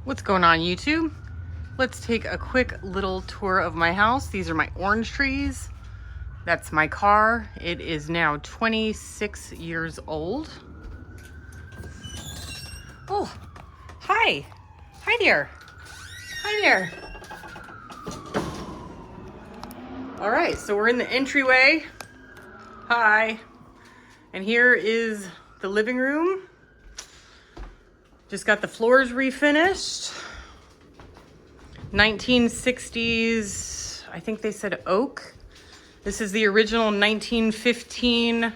What's going on, YouTube? Let's take a quick little tour of my house. These are my orange trees. That's my car. It is now 26 years old. Oh, hi. Hi there. Hi there. All right, so we're in the entryway. Hi. And here is the living room. Just got the floors refinished. 1960s, I think they said oak. This is the original 1915.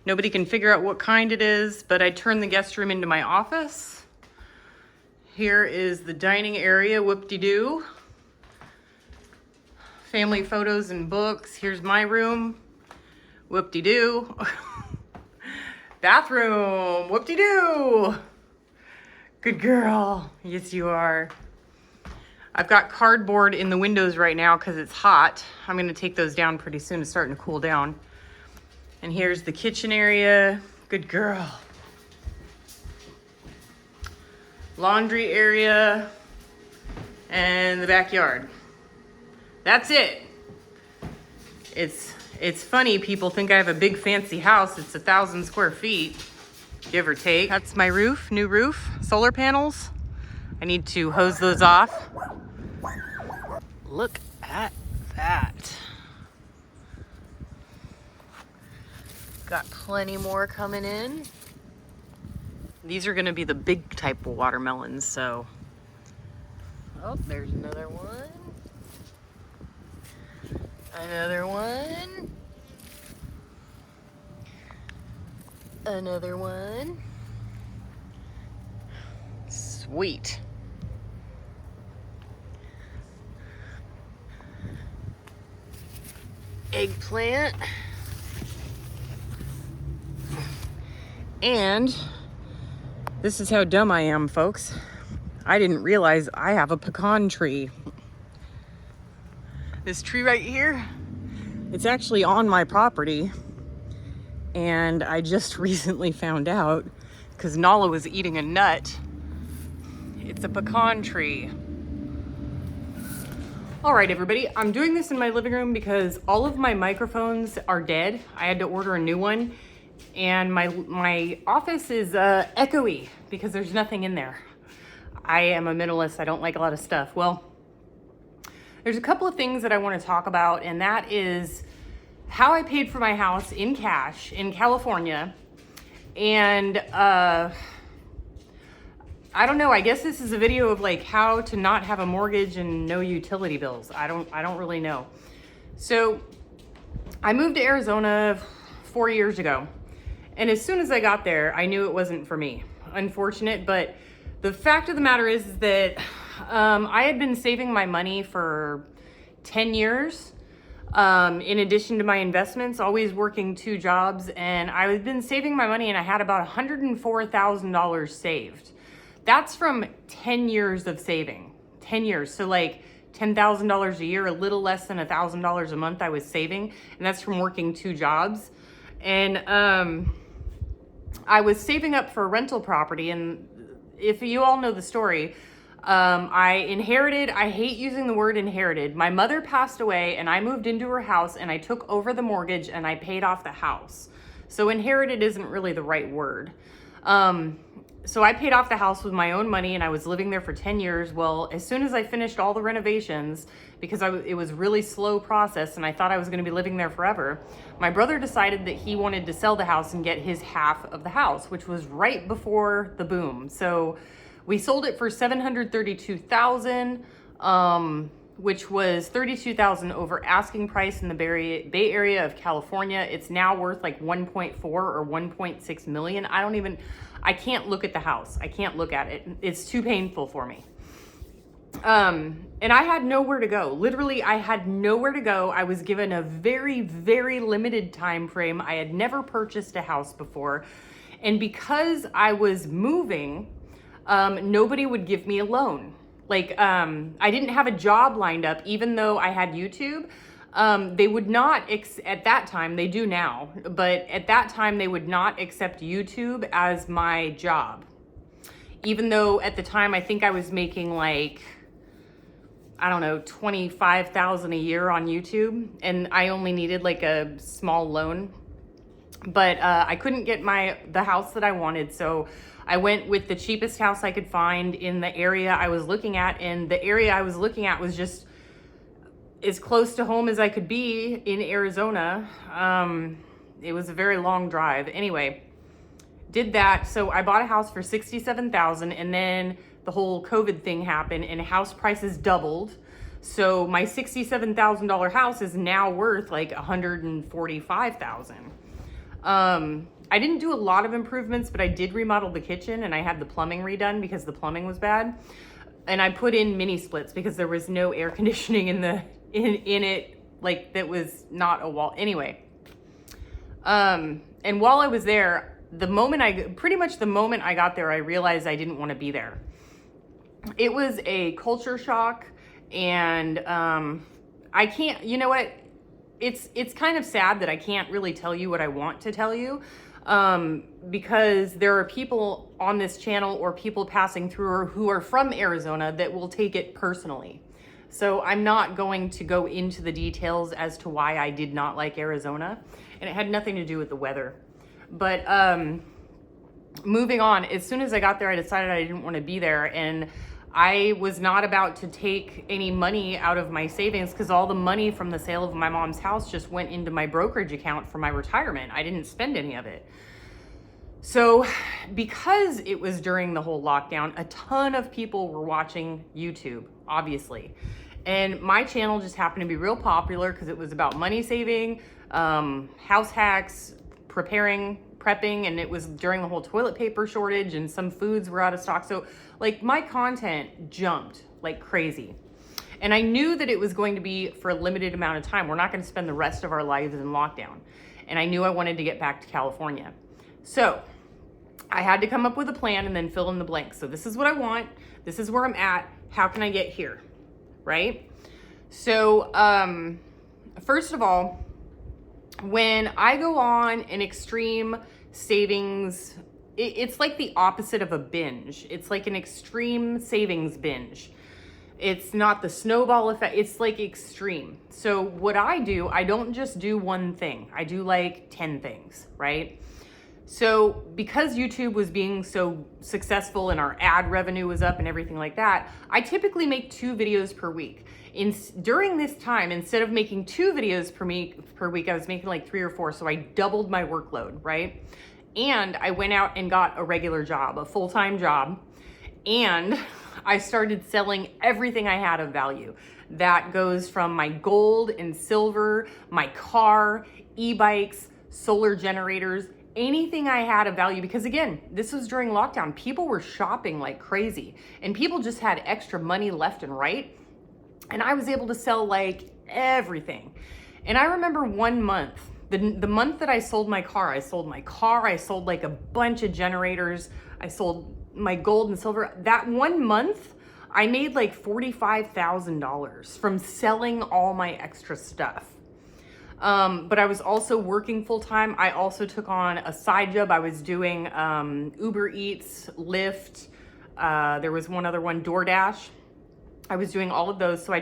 Nobody can figure out what kind it is, but I turned the guest room into my office. Here is the dining area, whoop-de-doo. Family photos and books. Here's my room, whoop-de-doo. Bathroom, whoop-de-doo. Good girl. Yes, you are. I've got cardboard in the windows right now because it's hot. I'm going to take those down pretty soon. It's starting to cool down. And here's the kitchen area. Good girl. Laundry area. And the backyard. That's it. It's funny. People think I have a big fancy house. It's 1,000 square feet. Give or take. That's my roof, new roof, solar panels. I need to hose those off. Look at that. Got plenty more coming in. These are gonna be the big type of watermelons, so. Oh, there's another one. Another one. Another one. Sweet. Eggplant. And this is how dumb I am, folks. I didn't realize I have a pecan tree. This tree right here, it's actually on my property. And I just recently found out, because Nala was eating a nut, it's a pecan tree. All right, everybody, I'm doing this in my living room because all of my microphones are dead. I had to order a new one. And my office is echoey because there's nothing in there. I am a minimalist, I don't like a lot of stuff. Well, there's a couple of things that I want to talk about, and that is how I paid for my house in cash in California. And I don't know, I guess this is a video of like how to not have a mortgage and no utility bills. I don't really know. So I moved to Arizona 4 years ago. And as soon as I got there, I knew it wasn't for me. Unfortunate, but the fact of the matter is that I had been saving my money for 10 years. In addition to my investments, always working 2 jobs, and I had been saving my money, and I had about $104,000 saved. That's from 10 years of saving, 10 years. So like $10,000 a year, a little less than $1,000 a month I was saving, and that's from working 2 jobs. And I was saving up for a rental property, and if you all know the story, I inherited, I hate using the word inherited. My mother passed away and I moved into her house and I took over the mortgage and I paid off the house. So inherited isn't really the right word. So I paid off the house with my own money and I was living there for 10 years. Well, as soon as I finished all the renovations, because it was a really slow process and I thought I was gonna be living there forever, my brother decided that he wanted to sell the house and get his half of the house, which was right before the boom. So we sold it for $732,000, which was $32,000 over asking price in the Bay Area of California. It's now worth like 1.4 or 1.6 million. I can't look at the house. I can't look at it. It's too painful for me. And I had nowhere to go. Literally, I had nowhere to go. I was given a very, very limited time frame. I had never purchased a house before. And because I was moving, nobody would give me a loan. Like, I didn't have a job lined up, even though I had YouTube. They would not, at that time, they do now, but at that time they would not accept YouTube as my job. even though at the time I think I was making like, I don't know, 25,000 a year on YouTube, and I only needed like a small loan. But I couldn't get the house that I wanted, so I went with the cheapest house I could find in the area I was looking at, and the area I was looking at was just as close to home as I could be in Arizona. It was a very long drive. Anyway, did that. So I bought a house for $67,000, and then the whole COVID thing happened and house prices doubled. So my $67,000 house is now worth like $145,000. I didn't do a lot of improvements, but I did remodel the kitchen, and I had the plumbing redone because the plumbing was bad. And I put in mini splits because there was no air conditioning in it, like that was not a wall. Anyway, and while I was there, pretty much the moment I got there, I realized I didn't want to be there. It was a culture shock, and I can't, you know what? It's kind of sad that I can't really tell you what I want to tell you, because there are people on this channel or people passing through who are from Arizona that will take it personally. So I'm not going to go into the details as to why I did not like Arizona, and it had nothing to do with the weather. But moving on, as soon as I got there, I decided I didn't want to be there, and I was not about to take any money out of my savings because all the money from the sale of my mom's house just went into my brokerage account for my retirement. I didn't spend any of it. So because it was during the whole lockdown, a ton of people were watching YouTube, obviously. And my channel just happened to be real popular because it was about money saving, house hacks, prepping, and it was during the whole toilet paper shortage, and some foods were out of stock. So like my content jumped like crazy. And I knew that it was going to be for a limited amount of time. We're not going to spend the rest of our lives in lockdown. And I knew I wanted to get back to California. So I had to come up with a plan and then fill in the blanks. So this is what I want. This is where I'm at. How can I get here? Right? So, first of all, when I go on an extreme savings, it's like the opposite of a binge. It's like an extreme savings binge. It's not the snowball effect. It's like extreme. So what I do, I don't just do one thing. I do like 10 things, right? So because YouTube was being so successful and our ad revenue was up and everything like that, I typically make 2 videos per week. During this time, instead of making 2 videos per week, I was making like 3 or 4. So I doubled my workload, right? And I went out and got a regular job, a full-time job. And I started selling everything I had of value. That goes from my gold and silver, my car, e-bikes, solar generators, anything I had of value. Because again, this was during lockdown. People were shopping like crazy, and people just had extra money left and right. And I was able to sell like everything. And I remember one month, the month that I sold my car, I sold like a bunch of generators. I sold my gold and silver. That one month, I made like $45,000 from selling all my extra stuff. But I was also working full time. I also took on a side job. I was doing Uber Eats, Lyft. There was one other one, DoorDash. I was doing all of those. So I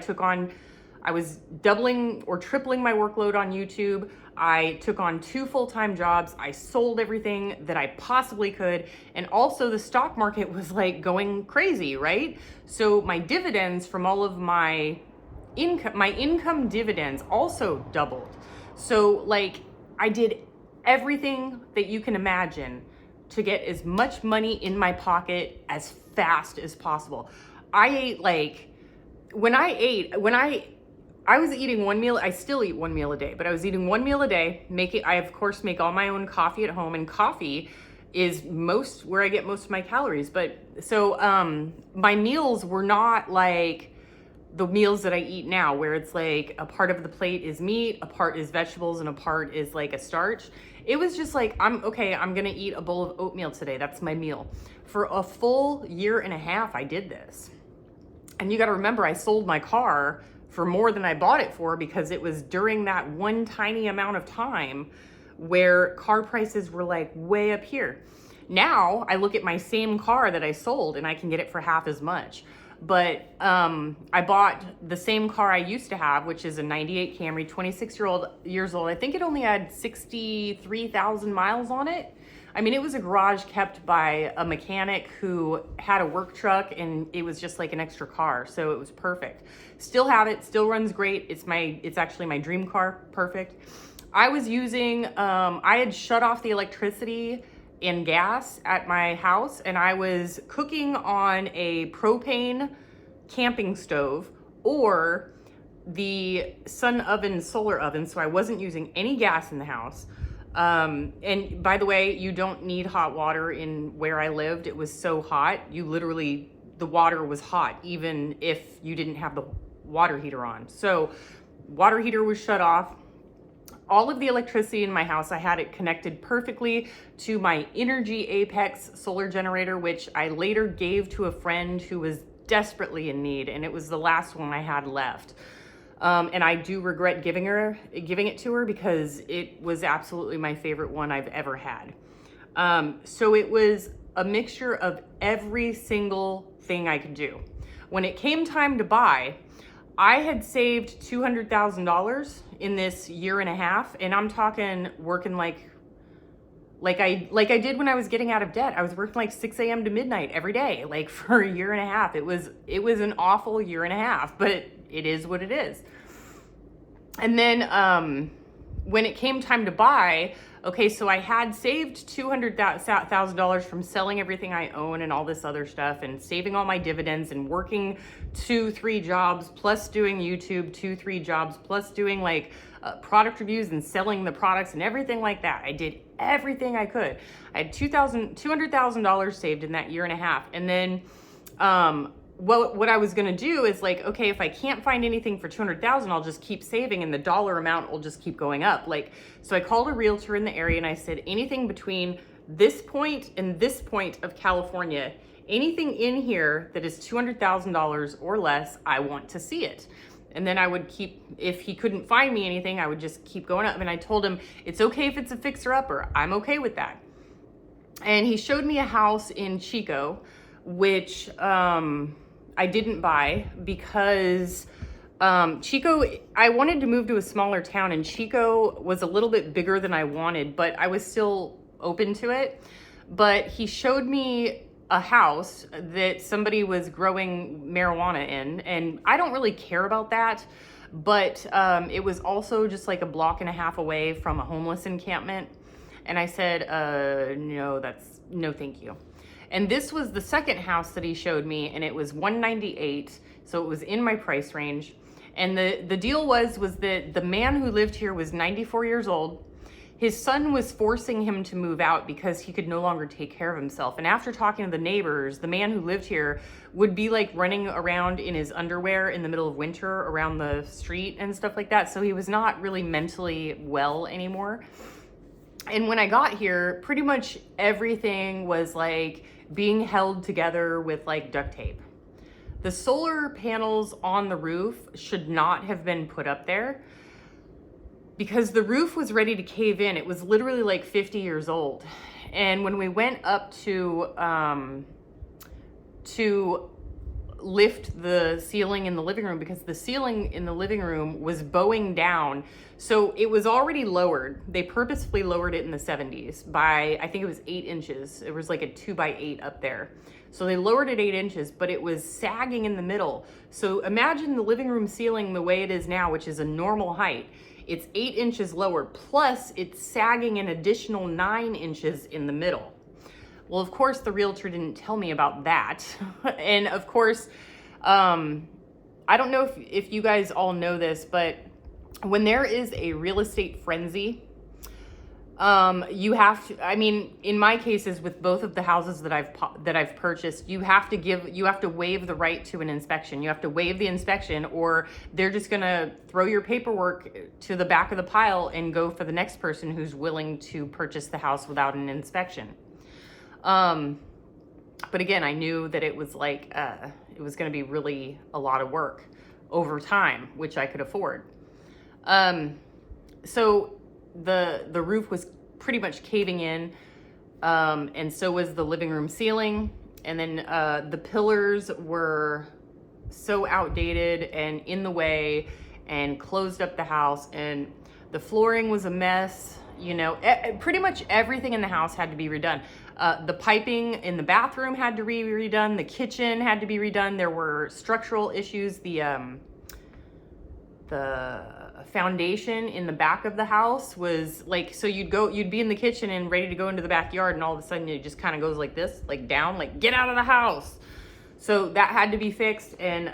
was doubling or tripling my workload on YouTube. I took on 2 full-time jobs. I sold everything that I possibly could. And also the stock market was like going crazy, right? So my dividends from all of my income dividends also doubled. So like I did everything that you can imagine to get as much money in my pocket as fast as possible. I ate like, I was eating one meal. I still eat one meal a day, but I was eating one meal a day. I of course make all my own coffee at home, and coffee is where I get most of my calories. But so my meals were not like the meals that I eat now, where it's like a part of the plate is meat, a part is vegetables, and a part is like a starch. It was just like, I'm gonna eat a bowl of oatmeal today. That's my meal. For a full year and a half, I did this. And you got to remember, I sold my car for more than I bought it for, because it was during that one tiny amount of time where car prices were like way up here. Now I look at my same car that I sold and I can get it for half as much. But I bought the same car I used to have, which is a 98 Camry, years old. I think it only had 63,000 miles on it. I mean, it was a garage kept by a mechanic who had a work truck, and it was just like an extra car. So it was perfect. Still have it, still runs great. It's actually my dream car, perfect. I was using, I had shut off the electricity and gas at my house, and I was cooking on a propane camping stove or the sun oven, solar oven. So I wasn't using any gas in the house. And by the way, you don't need hot water in where I lived. It was so hot. The water was hot, even if you didn't have the water heater on. So water heater was shut off. All of the electricity in my house, I had it connected perfectly to my Energy Apex solar generator, which I later gave to a friend who was desperately in need. And it was the last one I had left. And I do regret giving it to her because it was absolutely my favorite one I've ever had. So it was a mixture of every single thing I could do. When it came time to buy, I had saved $200,000 in this year and a half, and I'm talking working like I did when I was getting out of debt. I was working like 6 a.m. to midnight every day, like for a year and a half. It was an awful year and a half, but it is what it is. And then when it came time to buy, okay, so I had saved $200,000 from selling everything I own and all this other stuff, and saving all my dividends, and working 2-3 jobs plus doing YouTube, 2-3 jobs plus doing like product reviews and selling the products and everything like that. I did everything I could. I had $200,000 saved in that year and a half. And then what I was going to do is like, okay, if I can't find anything for $200,000, I'll just keep saving and the dollar amount will just keep going up. So I called a realtor in the area and I said, anything between this point and this point of California, anything in here that is $200,000 or less, I want to see it. And then I would if he couldn't find me anything, I would just keep going up. And I told him, it's okay if it's a fixer-upper. I'm okay with that. And he showed me a house in Chico, which I didn't buy because Chico, I wanted to move to a smaller town, and Chico was a little bit bigger than I wanted, but I was still open to it. But he showed me a house that somebody was growing marijuana in, and I don't really care about that, but it was also just like a block and a half away from a homeless encampment. And I said, no, thank you. And this was the second house that he showed me, and it was $198, so it was in my price range. And the deal was that the man who lived here was 94 years old. His son was forcing him to move out because he could no longer take care of himself. And after talking to the neighbors, the man who lived here would be like running around in his underwear in the middle of winter around the street and stuff like that. So he was not really mentally well anymore. And when I got here, pretty much everything was like being held together with like duct tape. The solar panels on the roof should not have been put up there because the roof was ready to cave in. It was literally like 50 years old. And when we went up to lift the ceiling in the living room, because the ceiling in the living room was bowing down, so it was already lowered. They purposefully lowered it in the 70s by, I think it was 8 inches. It was like a 2x8 up there. So they lowered it 8 inches, but it was sagging in the middle. So imagine the living room ceiling the way it is now, which is a normal height. It's 8 inches lower, plus it's sagging an additional 9 inches in the middle. Well, of course, the realtor didn't tell me about that. And of course, I don't know if you guys all know this, but when there is a real estate frenzy, you have to, I mean, in my cases with both of the houses that I've purchased, you have to waive the right to an inspection. You have to waive the inspection, or they're just gonna throw your paperwork to the back of the pile and go for the next person who's willing to purchase the house without an inspection. But again, I knew that it was like, it was going to be really a lot of work over time, which I could afford. So the roof was pretty much caving in. And so was the living room ceiling. And then the pillars were so outdated and in the way and closed up the house, and the flooring was a mess. You know, pretty much everything in the house had to be redone. The piping in the bathroom had to be redone. The kitchen had to be redone. There were structural issues. The foundation in the back of the house was like, so you'd be in the kitchen and ready to go into the backyard, and all of a sudden it just kind of goes like this, like down, like get out of the house. So that had to be fixed. And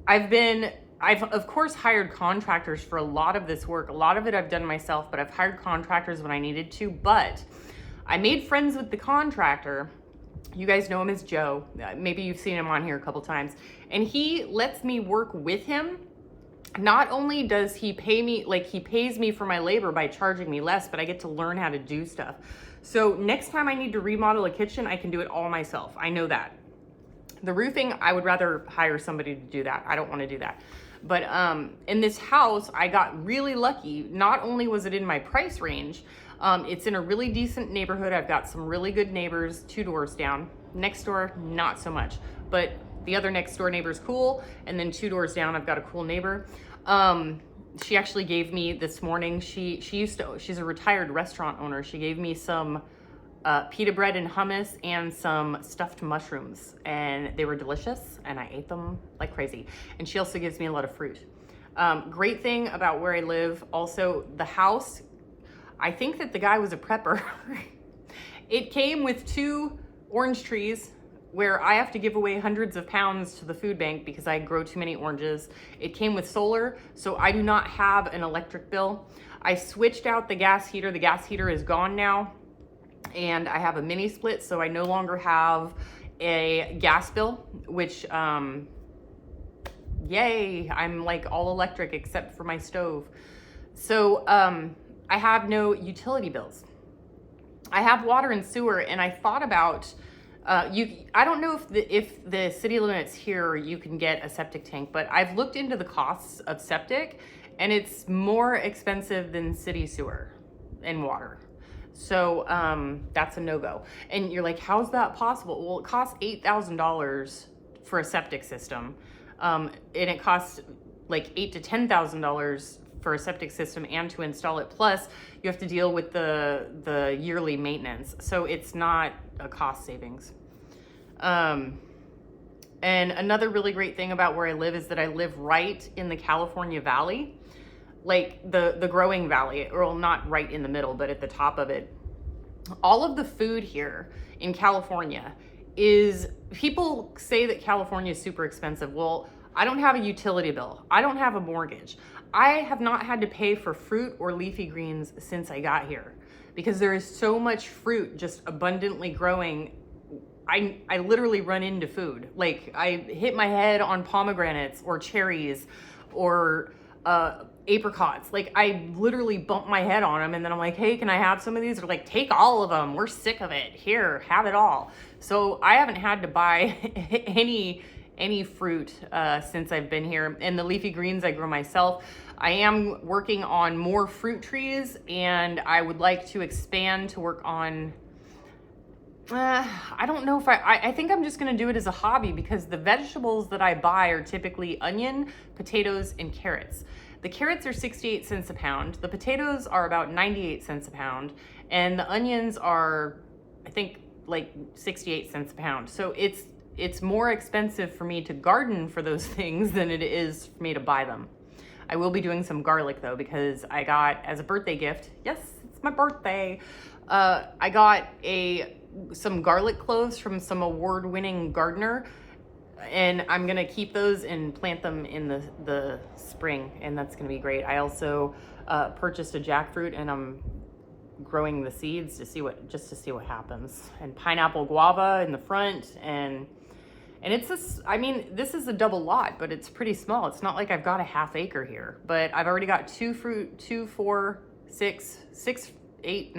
I've of course hired contractors for a lot of this work. A lot of it I've done myself, but I've hired contractors when I needed to. But I made friends with the contractor. You guys know him as Joe. Maybe you've seen him on here a couple times. And he lets me work with him. Not only does he pay me, like he pays me for my labor by charging me less, but I get to learn how to do stuff. So next time I need to remodel a kitchen, I can do it all myself. I know that. The roofing, I would rather hire somebody to do that. I don't want to do that. But in this house, I got really lucky. Not only was it in my price range, it's in a really decent neighborhood. I've got some really good neighbors 2 doors down. Next door, not so much. But the other next door neighbor's cool. And then 2 doors down, I've got a cool neighbor. She actually gave me this morning, she's a retired restaurant owner. She gave me some pita bread and hummus and some stuffed mushrooms, and they were delicious, and I ate them like crazy. And she also gives me a lot of fruit. Great thing about where I live, also the house, I think that the guy was a prepper. It came with 2 orange trees where I have to give away hundreds of pounds to the food bank because I grow too many oranges. It came with solar, so I do not have an electric bill. I switched out the gas heater. The gas heater is gone now. And I have a mini split, so I no longer have a gas bill, which, yay, I'm like all electric except for my stove. So I have no utility bills. I have water and sewer, and I thought about, I don't know if the city limits here you can get a septic tank, but I've looked into the costs of septic, and it's more expensive than city sewer and water. So that's a no-go. And you're like, how's that possible? Well, it costs $8,000 for a septic system. And it costs like $8,000 to $10,000 for a septic system and to install it. Plus you have to deal with the yearly maintenance. So it's not a cost savings. And another really great thing about where I live is that I live right in the California Valley. Like the growing valley, or not right in the middle, but at the top of it. All of the food here in California is, people say that California is super expensive. Well, I don't have a utility bill. I don't have a mortgage. I have not had to pay for fruit or leafy greens since I got here because there is so much fruit just abundantly growing. I literally run into food. Like I hit my head on pomegranates or cherries or apricots. Like I literally bump my head on them, and then I'm like, hey, can I have some of these? They're like, take all of them, we're sick of it, here, have it all. So I haven't had to buy any fruit since I've been here. And the leafy greens I grow myself. I am working on more fruit trees, and I would like to expand to work on I don't know if I think I'm just going to do it as a hobby, because the vegetables that I buy are typically onion, potatoes, and carrots. The carrots are 68 cents a pound. The potatoes are about 98 cents a pound. And the onions are, I think, like 68 cents a pound. So it's more expensive for me to garden for those things than it is for me to buy them. I will be doing some garlic though, because I got, as a birthday gift, yes, it's my birthday, I got some garlic cloves from some award-winning gardener, and I'm gonna keep those and plant them in the spring, and that's gonna be great. I also purchased a jackfruit, and I'm growing the seeds to see what happens. And pineapple guava in the front, and it's this, I mean, this is a double lot, but it's pretty small. It's not like I've got a half acre here, but I've already got 2, 4, 6, 8,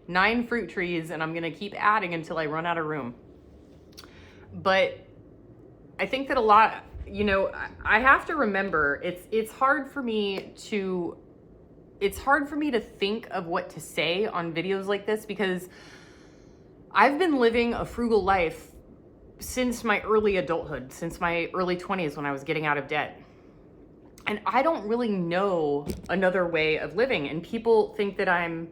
9 fruit trees, and I'm gonna keep adding until I run out of room. But I think that a lot, you know, I have to remember, it's hard for me to think of what to say on videos like this, because I've been living a frugal life since my early adulthood, since my early 20s when I was getting out of debt. And I don't really know another way of living. And people think that I'm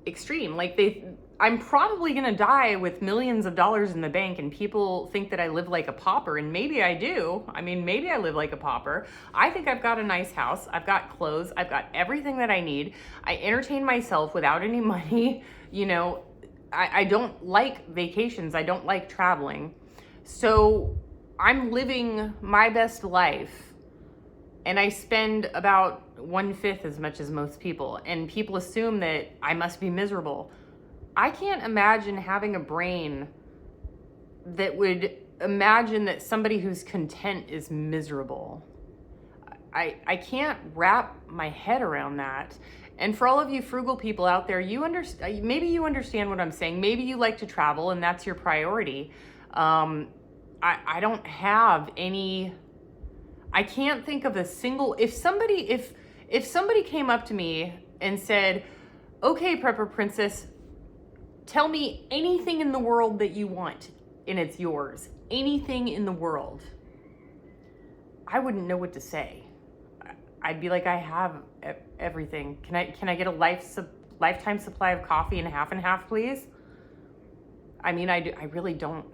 extreme. Like I'm probably gonna die with millions of dollars in the bank, and people think that I live like a pauper, and maybe I do. I mean, maybe I live like a pauper. I think I've got a nice house, I've got clothes, I've got everything that I need. I entertain myself without any money. You know, I don't like vacations, I don't like traveling. So I'm living my best life, and I spend about 1/5 as much as most people, and people assume that I must be miserable. I can't imagine having a brain that would imagine that somebody who's content is miserable. I can't wrap my head around that. And for all of you frugal people out there, maybe you understand what I'm saying. Maybe you like to travel and that's your priority. I don't have any, I can't think of a single, if somebody came up to me and said, okay, Prepper Princess, tell me anything in the world that you want and it's yours. Anything in the world. I wouldn't know what to say. I'd be like, I have everything. Can I get a lifetime supply of coffee and half, please? I mean, I really don't,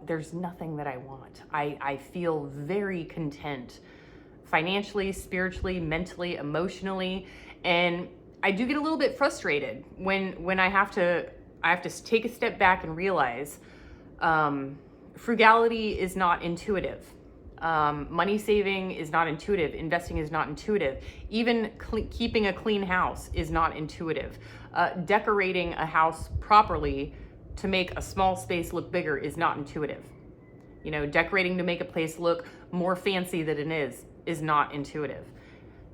there's nothing that I want. I feel very content financially, spiritually, mentally, emotionally. And I do get a little bit frustrated when I have to take a step back and realize frugality is not intuitive. Money saving is not intuitive. Investing is not intuitive. Even keeping a clean house is not intuitive. Decorating a house properly to make a small space look bigger is not intuitive. You know, decorating to make a place look more fancy than it is not intuitive.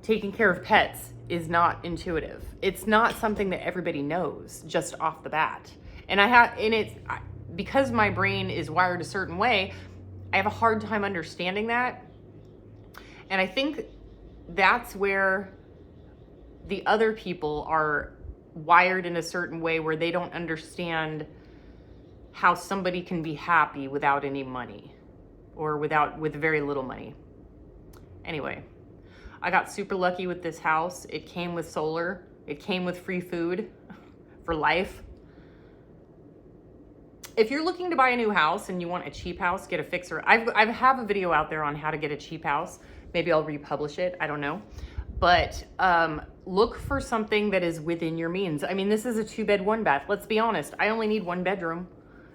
Taking care of pets is not intuitive. It's not something that everybody knows just off the bat. And because my brain is wired a certain way, I have a hard time understanding that. And I think that's where the other people are wired in a certain way where they don't understand how somebody can be happy without any money or with very little money. Anyway, I got super lucky with this house. It came with solar. It came with free food for life. If you're looking to buy a new house and you want a cheap house, get a fixer. I have a video out there on how to get a cheap house. Maybe I'll republish it. I don't know. But look for something that is within your means. I mean, this is a 2-bed, 1-bath. Let's be honest. I only need 1 bedroom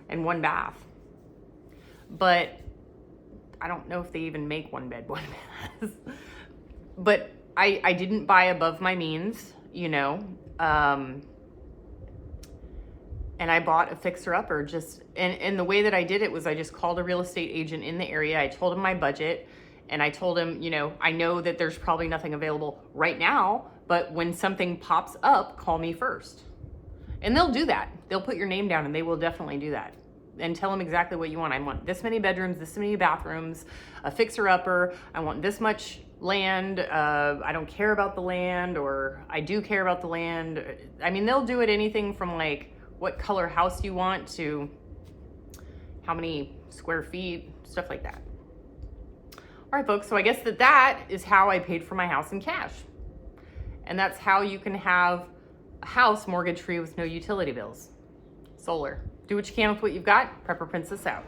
and 1 bath. But I don't know if they even make 1 bed, 1 bath. But I didn't buy above my means, you know. And I bought a fixer-upper and the way that I did it was I just called a real estate agent in the area. I told him my budget, and I told him, you know, I know that there's probably nothing available right now, but when something pops up, call me first. And they'll do that. They'll put your name down, and they will definitely do that. And tell them exactly what you want. I want this many bedrooms, this many bathrooms, a fixer-upper. I want this much land. I don't care about the land, or I do care about the land. I mean, they'll do it anything from like what color house you want to how many square feet, stuff like that. All right, folks, so I guess that is how I paid for my house in cash. And that's how you can have a house mortgage-free with no utility bills. Solar. Do what you can with what you've got. Prepper Princess out.